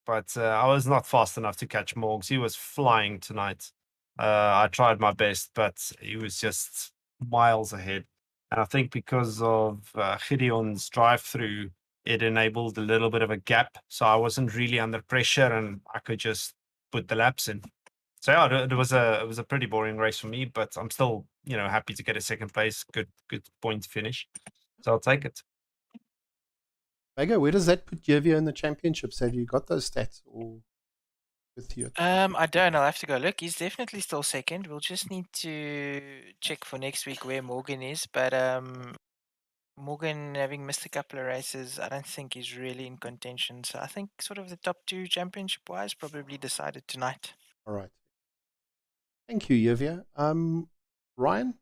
but I was not fast enough to catch Morgs. He was flying tonight. I tried my best, but he was just miles ahead. And I think because of Gideon's drive-through, it enabled a little bit of a gap. So I wasn't really under pressure and I could just put the laps in. So yeah, it was a pretty boring race for me, but I'm still, happy to get a second place. Good point finish. So I'll take it. Bago, where does that put Javier in the championships? Have you got those stats or with you? I don't. I'll have to go look. He's definitely still second. We'll just need to check for next week where Morgan is. But Morgan, having missed a couple of races, I don't think he's really in contention. So I think sort of the top two championship-wise probably decided tonight. All right. Thank you, Javier. Ryan,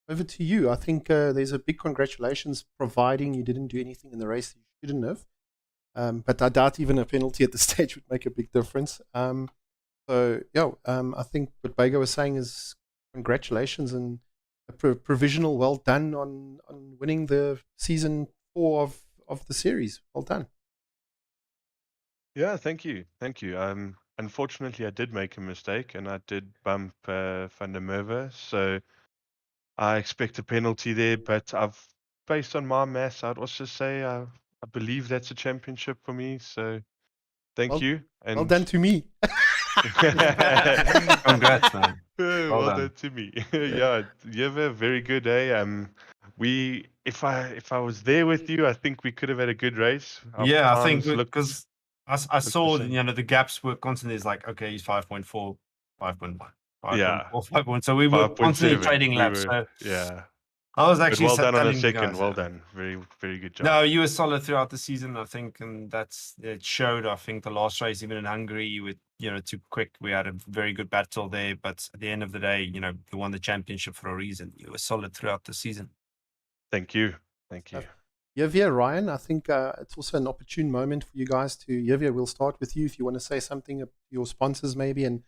over to you. I think there's a big congratulations, providing you didn't do anything in the race that you shouldn't have. But I doubt even a penalty at this stage would make a big difference. I think what Bago was saying is congratulations and a provisional well done on winning the season 4 of the series. Well done. Yeah, thank you. Unfortunately, I did make a mistake and I did bump Van der Merwe, so I expect a penalty there. But based on my maths, I'd also say I believe that's a championship for me. So thank you. And well done to me. Congrats, man. Well done to me. Yeah, you have a very good day. If I was there with you, I think we could have had a good race. Yeah, I think because I saw, the gaps were constantly. It's like, okay, he's 5.4, 5.1, 5.4. So we were constantly trading laps. Yeah. I was actually well done on a telling second. guys, Well done. Very, very good job. No, you were solid throughout the season, I think, and it showed. I think the last race, even in Hungary, you were too quick. We had a very good battle there, but at the end of the day, you won the championship for a reason. You were solid throughout the season. Thank you. Javier, Ryan, I think it's also an opportune moment for you guys to. Javier, we'll start with you if you want to say something to your sponsors, maybe, and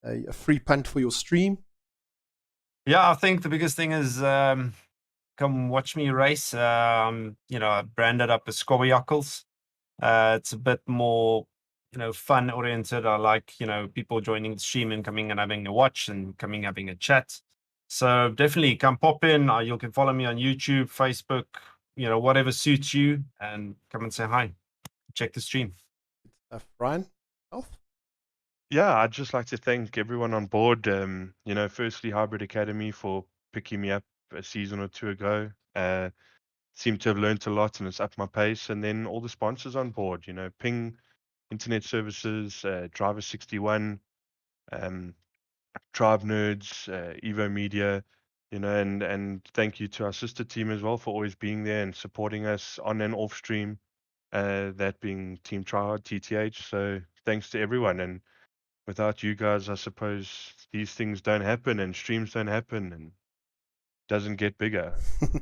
a free punt for your stream. Yeah, I think the biggest thing is come watch me race. I branded up as Squabberjakkels. It's a bit more, fun oriented. I like, people joining the stream and coming and having a watch and coming having a chat. So definitely come pop in. You can follow me on YouTube, Facebook, whatever suits you, and come and say hi. Check the stream. Ryan? Yeah, I'd just like to thank everyone on board. Firstly, Hybrid Academy for picking me up a season or two ago. Seem to have learned a lot and it's up my pace. And then all the sponsors on board, Ping Internet Services, Driver 61, Tribe Nerds, Evo Media, and thank you to our sister team as well for always being there and supporting us on and off stream, that being Team Tryhard, TTH. So thanks to everyone. And without you guys, I suppose these things don't happen and streams don't happen and doesn't get bigger. It's a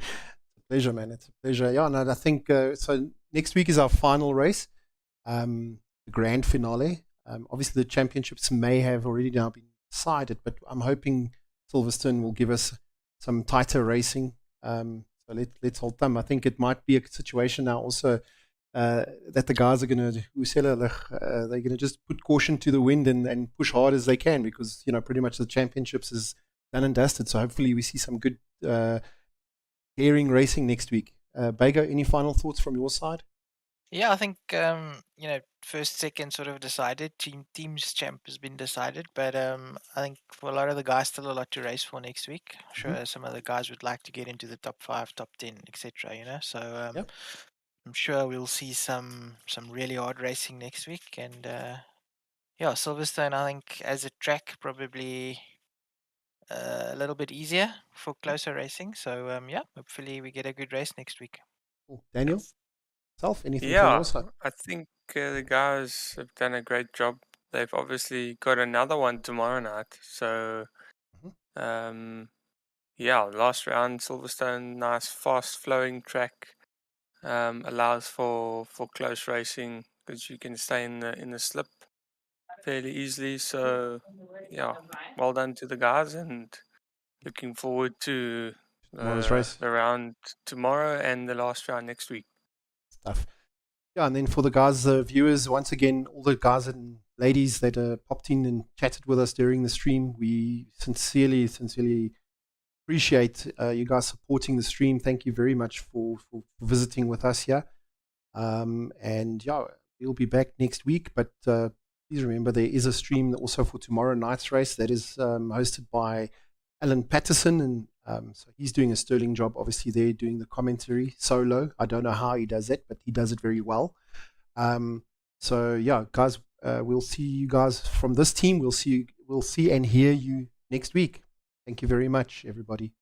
pleasure, man. It's a pleasure. Yeah, no, I think so. Next week is our final race, the grand finale. Obviously, the championships may have already now been decided, but I'm hoping Silverstone will give us some tighter racing. So let's hold them. I think it might be a situation now also that the guys are going to, they're going to just put caution to the wind and push hard as they can because, pretty much the championships is done and dusted. So hopefully we see some good daring racing next week. Bago, any final thoughts from your side? Yeah, I think first, second sort of decided. Teams champ has been decided, but I think for a lot of the guys, still a lot to race for next week. I'm sure some of the guys would like to get into the top 5, top 10, etc. So I'm sure we'll see some really hard racing next week, and Silverstone, I think as a track probably a little bit easier for closer racing. So hopefully we get a good race next week. Cool. Daniel, anything from your side? I think the guys have done a great job. They've obviously got another one tomorrow night. So, yeah, last round, Silverstone, nice fast flowing track. Allows for close racing because you can stay in the slip fairly easily. So, yeah, well done to the guys, and looking forward to Tomorrow's race. the round tomorrow and the last round next week. Stuff. Yeah, and then for the guys, viewers, once again, all the guys and ladies that popped in and chatted with us during the stream, we sincerely appreciate you guys supporting the stream. Thank you very much for visiting with us here. And yeah, we'll be back next week, but please remember there is a stream also for tomorrow night's race that is hosted by Alan Patterson, and so he's doing a sterling job, obviously, there doing the commentary solo. I don't know how he does it, but he does it very well. So yeah, guys, we'll see you guys from this team. We'll see and hear you next week. Thank you very much, everybody.